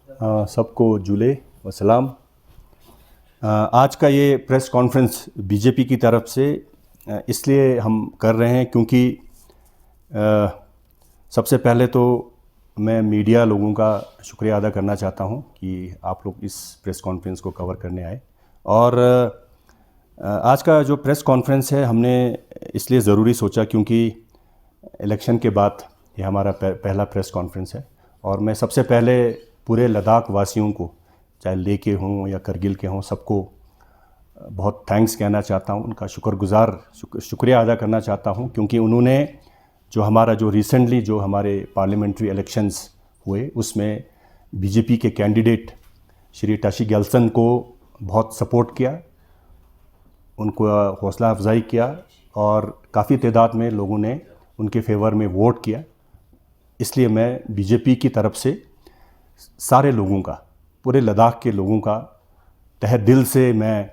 सबको जुले व सलाम। आज का ये प्रेस कॉन्फ्रेंस बीजेपी की तरफ से इसलिए हम कर रहे हैं क्योंकि सबसे पहले तो मैं मीडिया लोगों का शुक्रिया अदा करना चाहता हूं कि आप लोग इस प्रेस कॉन्फ्रेंस को कवर करने आए। और आज का जो प्रेस कॉन्फ्रेंस है हमने इसलिए ज़रूरी सोचा क्योंकि इलेक्शन के बाद ये हमारा पहला प्रेस कॉन्फ्रेंस है। और मैं सबसे पहले पूरे लद्दाख वासियों को, चाहे लेह के हों या करगिल के हों, सबको बहुत थैंक्स कहना चाहता हूं, उनका शुक्रिया अदा करना चाहता हूं क्योंकि उन्होंने जो रिसेंटली जो हमारे पार्लियामेंट्री इलेक्शंस हुए उसमें बीजेपी के कैंडिडेट श्री ताशी ग्याल्सन को बहुत सपोर्ट किया, उनको हौसला अफजाई किया और काफ़ी तादाद में लोगों ने उनके फेवर में वोट किया। इसलिए मैं बीजेपी की तरफ से सारे लोगों का, पूरे लद्दाख के लोगों का तहे दिल से मैं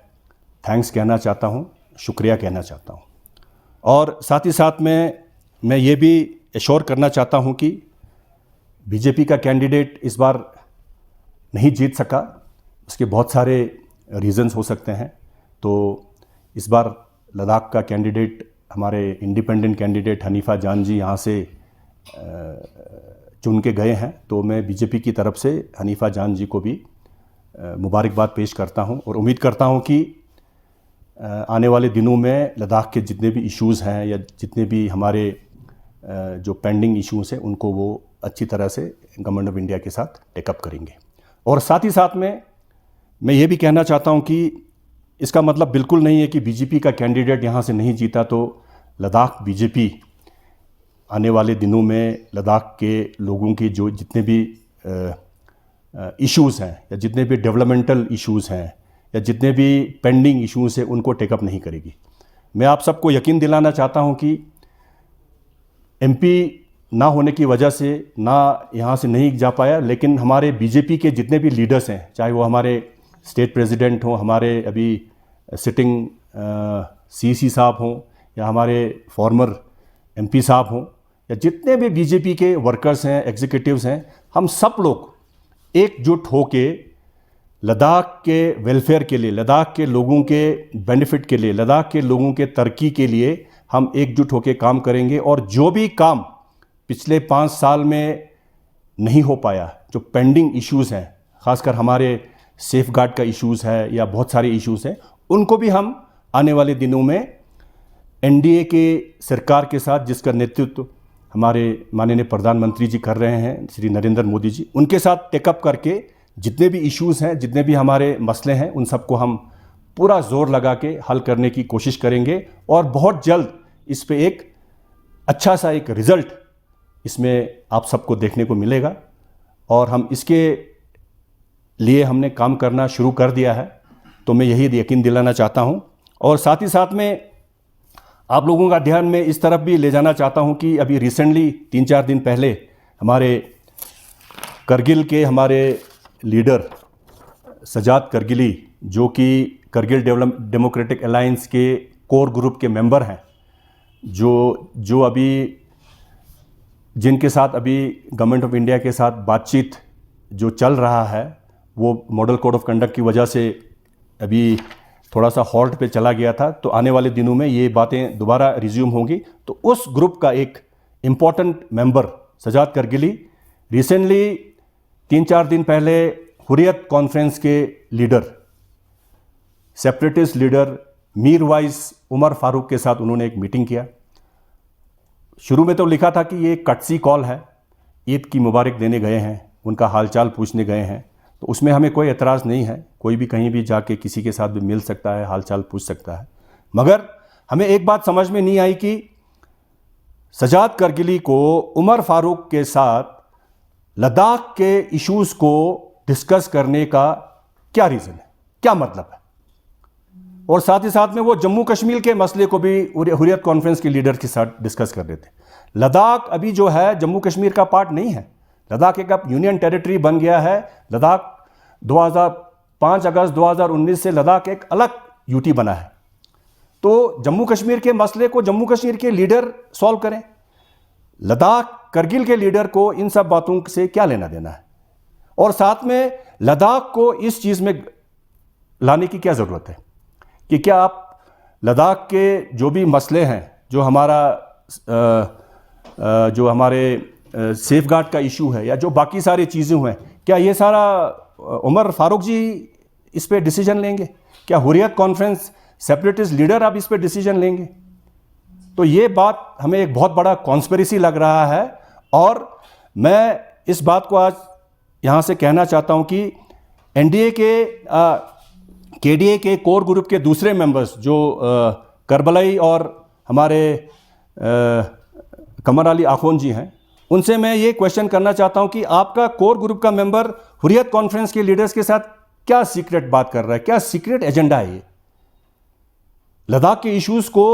थैंक्स कहना चाहता हूँ, शुक्रिया कहना चाहता हूँ। और साथ ही साथ में मैं ये भी एश्योर करना चाहता हूँ कि बीजेपी का कैंडिडेट इस बार नहीं जीत सका, उसके बहुत सारे रीज़न्स हो सकते हैं। तो इस बार लद्दाख का कैंडिडेट, हमारे इंडिपेंडेंट कैंडिडेट हनीफा जान जी यहाँ से चुन के गए हैं। तो मैं बीजेपी की तरफ से हनीफा जान जी को भी मुबारकबाद पेश करता हूं और उम्मीद करता हूं कि आने वाले दिनों में लद्दाख के जितने भी इश्यूज़ हैं या जितने भी हमारे जो पेंडिंग इश्यूज़ हैं उनको वो अच्छी तरह से गवर्नमेंट ऑफ इंडिया के साथ टेकअप करेंगे। और साथ ही साथ में मैं ये भी कहना चाहता हूं कि इसका मतलब बिल्कुल नहीं है कि बीजेपी का कैंडिडेट यहाँ से नहीं जीता तो लद्दाख बीजेपी आने वाले दिनों में लद्दाख के लोगों की जो जितने भी इश्यूज़ हैं या जितने भी डेवलपमेंटल इश्यूज़ हैं या जितने भी पेंडिंग इश्यूज़ हैं उनको टेकअप नहीं करेगी। मैं आप सबको यकीन दिलाना चाहता हूं कि एमपी ना होने की वजह से ना यहाँ से नहीं जा पाया, लेकिन हमारे बीजेपी के जितने भी लीडर्स हैं, चाहे वो हमारे स्टेट प्रेसिडेंट हों, हमारे अभी सिटिंग सीसी साहब हों या हमारे फॉर्मर एमपी साहब हों या जितने भी बीजेपी के वर्कर्स हैं, एग्जीक्यूटिव्स हैं, हम सब लोग एकजुट होके लद्दाख के वेलफेयर के लिए, लद्दाख के लोगों के बेनिफिट के लिए, लद्दाख के लोगों के तरक्की के लिए हम एकजुट होके काम करेंगे। और जो भी काम पिछले 5 साल में नहीं हो पाया, जो पेंडिंग इश्यूज़ हैं, ख़ासकर हमारे सेफ गार्ड का इश्यूज़ है या बहुत सारे इश्यूज़ हैं, उनको भी हम आने वाले दिनों में एनडीए के सरकार के साथ, जिसका नेतृत्व हमारे माननीय प्रधानमंत्री जी कर रहे हैं, श्री नरेंद्र मोदी जी, उनके साथ टेकअप करके जितने भी इश्यूज़ हैं, जितने भी हमारे मसले हैं, उन सबको हम पूरा जोर लगा के हल करने की कोशिश करेंगे। और बहुत जल्द इस पे एक अच्छा सा एक रिज़ल्ट इसमें आप सबको देखने को मिलेगा और हम इसके लिए हमने काम करना शुरू कर दिया है। तो मैं यही यकीन दिलाना चाहता हूँ। और साथ ही साथ में आप लोगों का ध्यान में इस तरफ भी ले जाना चाहता हूं कि अभी रिसेंटली 3-4 दिन पहले हमारे करगिल के हमारे लीडर सजाद करगिली, जो कि करगिल डेमोक्रेटिक अलायंस के कोर ग्रुप के मेंबर हैं, जो अभी जिनके साथ अभी गवर्नमेंट ऑफ इंडिया के साथ बातचीत जो चल रहा है वो मॉडल कोड ऑफ कंडक्ट की वजह से अभी थोड़ा सा हॉल्ट पे चला गया था। तो आने वाले दिनों में ये बातें दोबारा रिज्यूम होंगी। तो उस ग्रुप का एक important member Sajad Kargili recently 3-4 दिन पहले हुर्रियत कॉन्फ्रेंस के leader, separatist leader Mirwaiz Umar Farooq के साथ उन्होंने एक मीटिंग किया। शुरू में तो लिखा था कि ये कटसी कॉल है, ईद की मुबारक देने गए हैं, उनका हालचाल पूछने गए हैं। तो उसमें हमें कोई एतराज़ नहीं है, कोई भी कहीं भी जाके किसी के साथ भी मिल सकता है, हालचाल पूछ सकता है। मगर हमें एक बात समझ में नहीं आई कि सजाद करगिली को उमर फारूक के साथ लद्दाख के इश्यूज़ को डिस्कस करने का क्या रीज़न है, क्या मतलब है। और साथ ही साथ में वो जम्मू कश्मीर के मसले को भी हुर्रियत कॉन्फ्रेंस के लीडर के साथ डिस्कस कर रहे थे। लद्दाख अभी जो है जम्मू कश्मीर का पार्ट नहीं है, लद्दाख एक अब यूनियन टेरिटरी बन गया है। लद्दाख 5 अगस्त 2019 से लद्दाख एक अलग यूटी बना है। तो जम्मू कश्मीर के मसले को जम्मू कश्मीर के लीडर सॉल्व करें, लद्दाख करगिल के लीडर को इन सब बातों से क्या लेना देना है। और साथ में लद्दाख को इस चीज़ में लाने की क्या ज़रूरत है कि क्या आप लद्दाख के जो भी मसले हैं, जो हमारे सेफ गार्ड का इशू है या जो बाकी सारी चीज़ें हैं, क्या ये सारा उमर फारूक जी इस पे डिसीजन लेंगे? क्या हुर्रियत कॉन्फ्रेंस सेपरेटिस्ट लीडर आप इस पे डिसीजन लेंगे? तो ये बात हमें एक बहुत बड़ा कॉन्स्पिरेसी लग रहा है। और मैं इस बात को आज यहाँ से कहना चाहता हूँ कि एनडीए के केडीए के कोर ग्रुप के दूसरे मेंबर्स जो करबलाई और हमारे कमर अली आखोन जी हैं, उनसे मैं ये क्वेश्चन करना चाहता हूं कि आपका कोर ग्रुप का मेंबर हुर्रियत कॉन्फ्रेंस के लीडर्स के साथ क्या सीक्रेट बात कर रहा है, क्या सीक्रेट एजेंडा है? ये लद्दाख के इश्यूज को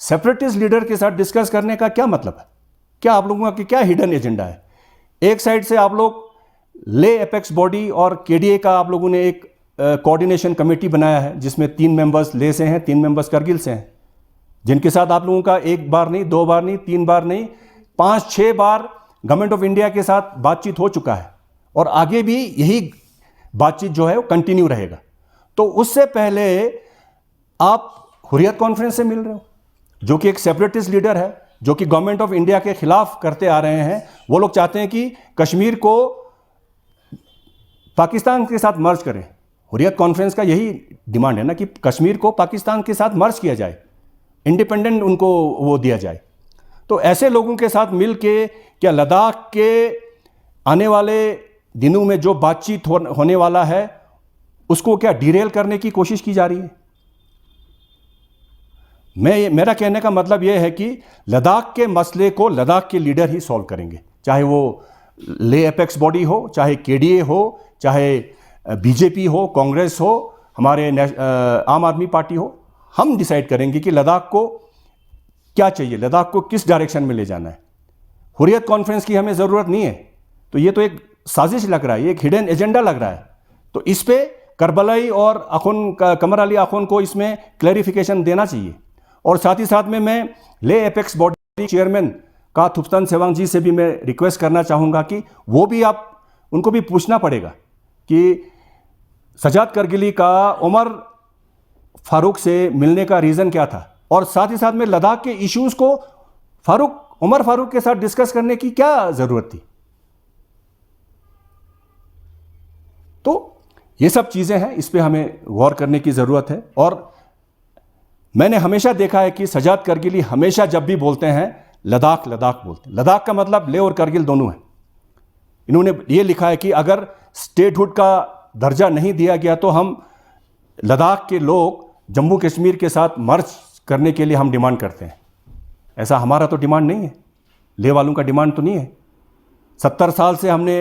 सेपरेटिस्ट लीडर के साथ डिस्कस करने का क्या मतलब है? क्या आप लोगों का क्या हिडन एजेंडा है? एक साइड से आप लोग ले एपेक्स बॉडी और केडीए का आप लोगों ने एक कोऑर्डिनेशन कमेटी बनाया है जिसमें 3 मेंबर्स ले से हैं, 3 मेंबर्स करगिल से हैं, जिनके साथ आप लोगों का 1 बार नहीं, 2 बार नहीं, 3 बार नहीं, 5-6 बार गवर्नमेंट ऑफ इंडिया के साथ बातचीत हो चुका है और आगे भी यही बातचीत जो है वो कंटिन्यू रहेगा। तो उससे पहले आप हुर्रियत कॉन्फ्रेंस से मिल रहे हो, जो कि एक सेपरेटिस्ट लीडर है, जो कि गवर्नमेंट ऑफ इंडिया के खिलाफ करते आ रहे हैं। वो लोग चाहते हैं कि कश्मीर को पाकिस्तान के साथ मर्ज करें। हुर्रियत कॉन्फ्रेंस का यही डिमांड है ना कि कश्मीर को पाकिस्तान के साथ मर्ज किया जाए, इंडिपेंडेंट उनको वो दिया जाए। तो ऐसे लोगों के साथ मिल के क्या लद्दाख के आने वाले दिनों में जो बातचीत होने वाला है उसको क्या डिरेल करने की कोशिश की जा रही है? मेरा कहने का मतलब यह है कि लद्दाख के मसले को लद्दाख के लीडर ही सॉल्व करेंगे, चाहे वो ले एपेक्स बॉडी हो, चाहे केडीए हो, चाहे बीजेपी हो, कांग्रेस हो, हमारे आम आदमी पार्टी हो। हम डिसाइड करेंगे कि लद्दाख को क्या चाहिए, लद्दाख को किस डायरेक्शन में ले जाना है। हुर्रियत कॉन्फ्रेंस की हमें ज़रूरत नहीं है। तो ये तो एक साजिश लग रहा है, ये एक हिडन एजेंडा लग रहा है। तो इस पे करबलाई और कमर अली आखोन को इसमें क्लैरिफिकेशन देना चाहिए। और साथ ही साथ में मैं ले एपेक्स बॉडी चेयरमैन का थुप्तन सेवांग जी से भी मैं रिक्वेस्ट करना चाहूँगा कि वो भी उनको भी पूछना पड़ेगा कि सजाद करगिली का उमर फारूक से मिलने का रीज़न क्या था, और साथ ही साथ में लद्दाख के इश्यूज़ को उमर फारूक के साथ डिस्कस करने की क्या ज़रूरत थी। तो ये सब चीज़ें हैं, इस पे हमें गौर करने की ज़रूरत है। और मैंने हमेशा देखा है कि सजाद करगिली हमेशा जब भी बोलते हैं लद्दाख लद्दाख बोलते हैं। लद्दाख का मतलब लेह और करगिल दोनों है। इन्होंने ये लिखा है कि अगर स्टेटहुड का दर्जा नहीं दिया गया तो हम लद्दाख के लोग जम्मू कश्मीर के साथ मर्ज करने के लिए हम डिमांड करते हैं। ऐसा हमारा तो डिमांड नहीं है, लेह वालों का डिमांड तो नहीं है। 70 साल से हमने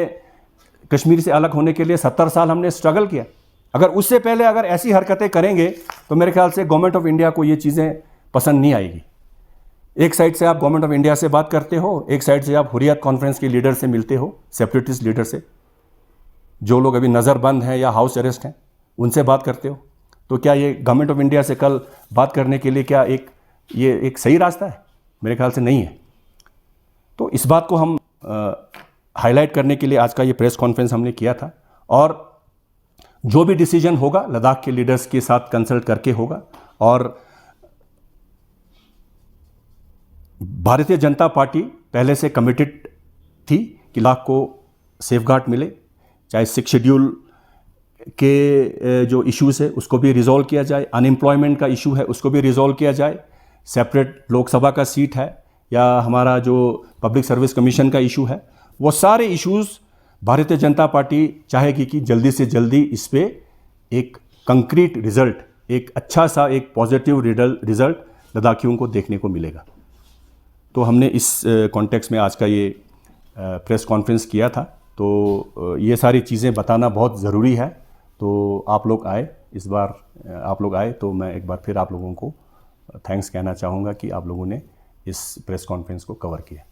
कश्मीर से अलग होने के लिए 70 साल हमने स्ट्रगल किया। अगर उससे पहले अगर ऐसी हरकतें करेंगे तो मेरे ख्याल से गवर्नमेंट ऑफ इंडिया को ये चीज़ें पसंद नहीं आएगी। एक साइड से आप गवर्नमेंट ऑफ इंडिया से बात करते हो, एक साइड से आप हुर्रियत कॉन्फ्रेंस के लीडर से मिलते हो, सेपरेटिस्ट लीडर से, जो लोग अभी नज़रबंद हैं या हाउस अरेस्ट हैं, उनसे बात करते हो। तो क्या ये गवर्नमेंट ऑफ इंडिया से कल बात करने के लिए क्या ये एक सही रास्ता है? मेरे ख्याल से नहीं है। तो इस बात को हम हाईलाइट करने के लिए आज का ये प्रेस कॉन्फ्रेंस हमने किया था। और जो भी डिसीजन होगा लद्दाख के लीडर्स के साथ कंसल्ट करके होगा। और भारतीय जनता पार्टी पहले से कमिटेड थी कि लद्दाख को सेफगार्ड मिले, चाहे 6 शेड्यूल के जो इश्यूज़ है उसको भी रिजॉल्व किया जाए, अनएम्प्लॉयमेंट का इशू है उसको भी रिजॉल्व किया जाए, सेपरेट लोकसभा का सीट है या हमारा जो पब्लिक सर्विस कमीशन का इशू है, वो सारे इश्यूज़ भारतीय जनता पार्टी चाहेगी कि जल्दी से जल्दी इस पे एक कंक्रीट रिजल्ट, एक अच्छा सा एक पॉजिटिव रिजल्ट लद्दाखियों को देखने को मिलेगा। तो हमने इस कॉन्टेक्स्ट में आज का ये प्रेस कॉन्फ्रेंस किया था। तो ये सारी चीज़ें बताना बहुत ज़रूरी है। तो आप लोग आए, इस बार आप लोग आए तो मैं एक बार फिर आप लोगों को थैंक्स कहना चाहूँगा कि आप लोगों ने इस प्रेस कॉन्फ्रेंस को कवर किया।